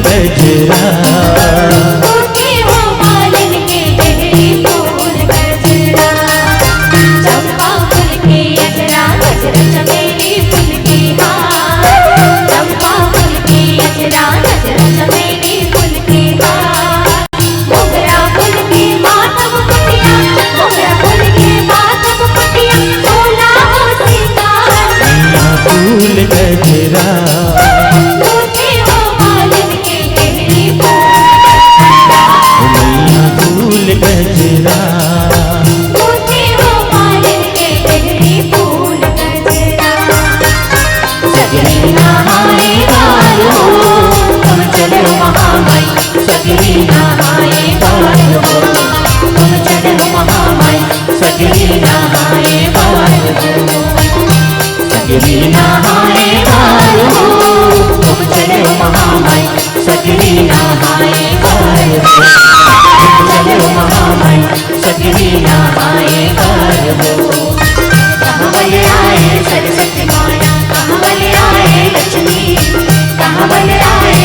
गजरा। उठे हो मालिन के गहरी फूल गजरा, चंपा फूल के अजरा गजरा चमेली फूल की हार, चंपा फूल के अजरा गजरा चमेली फूल की हार, मोगरा फूल के मातम कुटिया, मोगरा फूल के मातम कुटिया, सोना हो सिंगार। मैया फूल गजरा। उठे हो मालिन के गहरी फूल मैया फूल गजरा। उठे हो मालिन के गहरी फूल गजरा। सजनी नहाए बाल हो, तुम चलो महामाई, सजनी नहाए बाल हो, तुम चलो महामाई, सजनी नहाए बाल हो, सजनी नहाए बाल हो, तुम चलो महामाई, सजनी नहाए बाल हो, चलो महामाई, सजनी नहाए बाल हो। कहाँ बले आए सरस्वती माया, कहाँ बले आए लक्ष्मी, कहाँ बले आए